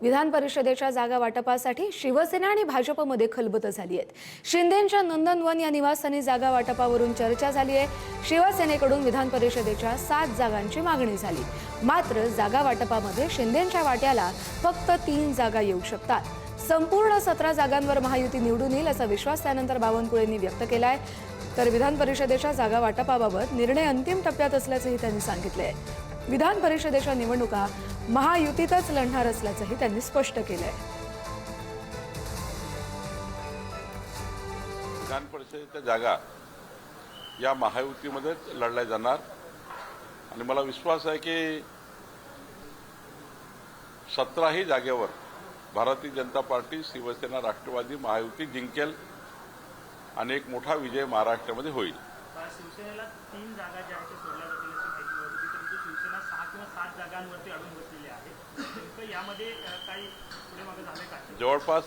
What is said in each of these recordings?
विधान परिषदेच्या जागा वाटपासाठी शिवसेना आणि भाजपमध्ये खलबतं झाली आहेत। शिंदेंच्या नंदनवन या निवासस्थानी जागा वाटपावरून चर्चा झाली आहे। शिवसेनेकडून विधान परिषदेच्या 7 जागांची मागणी झाली, मात्र जागा वाटपामध्ये शिंदेंच्या वाट्याला फक्त 3 जागा येऊ शकतात। संपूर्ण 17 जागांवर महायुती निवडून येईल असा विश्वास त्यानंतर बावनकुळेंनी व्यक्त केलाय। तर विधान परिषदेच्या जागा वाटपाबाबत निर्णय अंतिम टप्प्यात असल्याचंही त्यांनी सांगितलंय। विधान परिषदेच्या निवडणुका महायुतीतच लढणार असल्याचंही त्यांनी स्पष्ट केलंय। विधान परिषदेच्या जागा या महायुतीमध्येच लढल्या जाणार आणि मला विश्वास आहे की 17ही जागेवर भारतीय जनता पार्टी, शिवसेना, राष्ट्रवादी महायुती जिंकेल आणि एक मोठा विजय महाराष्ट्रामध्ये होईल। शिवसेनेला 3 जागा ज्या आहेत सोडल्या जातील अशी माहिती होती, परंतु शिवसेना 6 किंवा 7 जागांवरती अडून बसलेली आहे। नेमकं यामध्ये काही पुढे मागे झाले का? जवळपास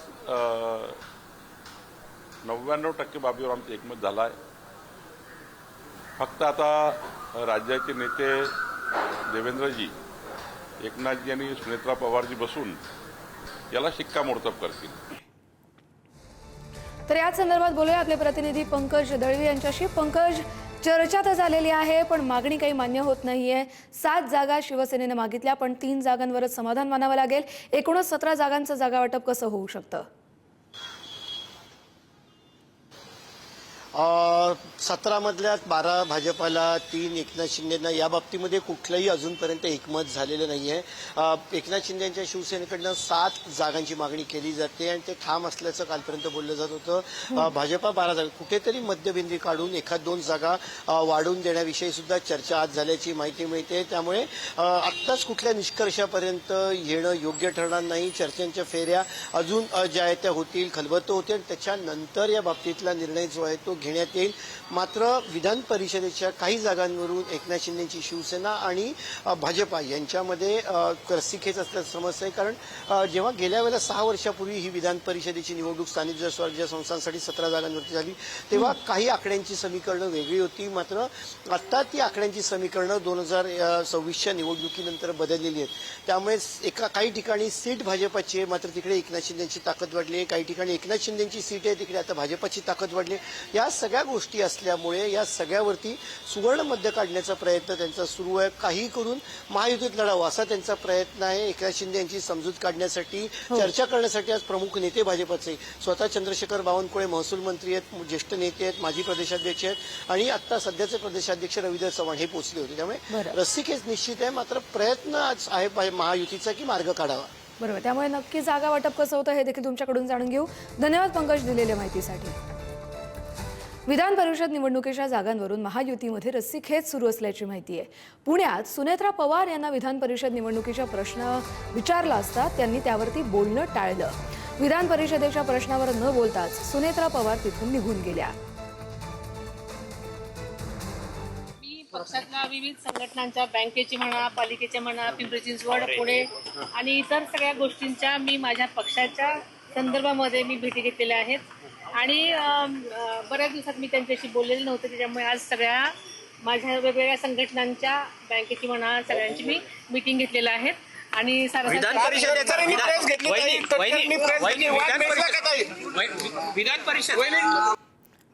99% बाबीवर आमचं एकमत झालं आहे। फक्त आता राज्याचे नेते देवेंद्रजी, एकनाथजी आणि सुनेत्रा पवारजी बसून याला शिक्कामोर्तब करतील। तर याच संदर्भात बोलूया आपले प्रतिनिधी पंकज दळवी यांच्याशी। पंकज, चर्चा तर झालेली आहे पण मागणी काही मान्य होत नाहीये। 7 जागा शिवसेनेने मागितल्या पण 3 जागांवरच समाधान मानावं लागेल। एकूणच 17 जागांचं जागा वाटप कसं होऊ शकतं? 17 मधल्या 12 भाजपाला, 3 एकनाथ शिंदेंना, या बाबतीमध्ये कुठलंही अजूनपर्यंत एकमत झालेलं नाहीये। एकनाथ शिंदेंच्या शिवसेनेकडनं 7 जागांची मागणी केली जाते आणि ते ठाम असल्याचं कालपर्यंत बोललं जात होतं। भाजपा 12 जागा, कुठेतरी मध्यबिंदी काढून 1-2 जागा वाढवून देण्याविषयी सुद्धा चर्चा आज झाल्याची माहिती मिळते। त्यामुळे आत्ताच कुठल्या निष्कर्षापर्यंत येणं योग्य ठरणार नाही। चर्चांच्या फेऱ्या अजून ज्या आहेत त्या होतील, खलबतं होतील आणि त्याच्यानंतर या बाबतीतला निर्णय जो आहे तो घेण्यात येईल। मात्र विधान परिषदेच्या काही जागांवरून एकनाथ शिंदेची शिवसेना आणि भाजपा यांच्यामध्ये रस्सीखेच असल्याचं समजतं आहे। कारण जेव्हा गेल्या वेळेला 6 वर्षापूर्वी ही विधान परिषदेची निवडणूक स्थानिक स्वराज्य संस्थांसाठी 17 जागांवरती झाली, तेव्हा काही आकड्यांची समीकरणं वेगळी होती। मात्र आता ती आकड्यांची समीकरणं 2026च्या निवडणुकीनंतर बदललेली आहेत। त्यामुळे काही ठिकाणी सीट भाजपाची आहे, मात्र तिकडे एकनाथ शिंदेची ताकद वाढली आहे। काही ठिकाणी एकनाथ शिंदेची सीट आहे, तिकडे आता भाजपाची ताकद वाढली आहे। या सगळ्या गोष्टी असल्यामुळे या सगळ्यावरती सुवर्ण मध्य काढण्याचा प्रयत्न त्यांचा सुरू आहे। काही करून महायुतीत लढावं असा त्यांचा प्रयत्न आहे। एकनाथ शिंदे यांची समजूत काढण्यासाठी, चर्चा करण्यासाठी आज प्रमुख नेते भाजपचे स्वतः चंद्रशेखर बावनकुळे महसूल मंत्री आहेत, ज्येष्ठ नेते आहेत, माजी प्रदेशाध्यक्ष आहेत आणि आता सध्याचे प्रदेशाध्यक्ष रवींद्र चव्हाण हे पोहोचले होते। त्यामुळे रस्सीखेच निश्चित आहे, मात्र प्रयत्न आज आहे महायुतीचा की मार्ग काढावा। बरोबर, त्यामुळे नक्की जागा वाटप कसं होतं हे देखील तुमच्याकडून जाणून घेऊ। धन्यवाद पंकज दिलेल्या माहितीसाठी। विधान परिषद निवडणुकीच्या जागांवरून महायुतीमध्ये रस्सीखेच सुरू असल्याची माहिती आहे। पुण्यात सुनेत्रा पवार यांना विधान परिषद निवडणुकीचा प्रश्न विचारला असता त्यांनी त्यावरती बोलणं टाळलं। विधान परिषदेच्या प्रश्नावर न बोलताच सुनेत्रा पवार तिथून निघून गेल्या। पक्षातल्या विविध संघटनांच्या, बँकेची म्हणा, पालिकेच्या म्हणा, पिंपरी चिंचवड, पुणे आणि इतर सगळ्या गोष्टींच्या मी माझ्या पक्षाच्या संदर्भामध्ये मी भेटी घेतलेल्या आहेत आणि बऱ्याच दिवसात मी त्यांच्याशी बोललेले नव्हते। त्याच्यामुळे आज सगळ्या माझ्या वेगवेगळ्या संघटनांच्या, बँकेची म्हणा, सगळ्यांची मी मीटिंग घेतलेल्या आहेत आणि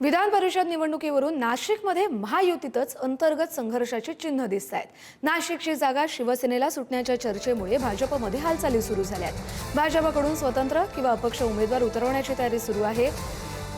विधान परिषद निवडणुकीवरून नाशिकमध्ये महायुतीतच अंतर्गत संघर्षाची चिन्ह दिसत आहेत। नाशिकची जागा शिवसेनेला सुटण्याच्या चर्चेमुळे भाजपमध्ये हालचाली सुरू झाल्या आहेत। भाजपकडून स्वतंत्र किंवा अपक्ष उमेदवार उतरवण्याची तयारी सुरू आहे।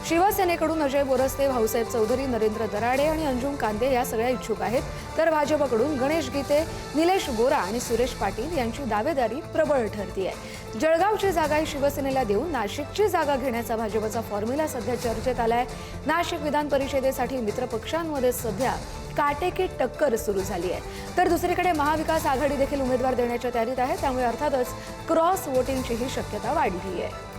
शिवसेनेकडून अजय बोरस्ते, भाऊसाहेब चौधरी, नरेंद्र दराडे आणि अंजुम कांदे या सगळ्या इच्छुक आहेत। तर भाजपकडून गणेश गीते, निलेश गोरा आणि सुरेश पाटील यांची दावेदारी प्रबळ ठरतीये। जळगावची जागा शिवसेनेला देऊन नाशिकची जागा घेण्याचा भाजपचा फॉर्म्युला सध्या चर्चेत आलाय। नाशिक विधान परिषदेसाठी मित्रपक्षांमध्ये सध्या काटेकी टक्कर सुरू झाली आहे। तर दुसरीकडे महाविकास आघाडी देखील उमेदवार देण्याच्या तयारीत आहे। त्यामुळे अर्थातच क्रॉस वोटिंगचीही शक्यता वाढली आहे।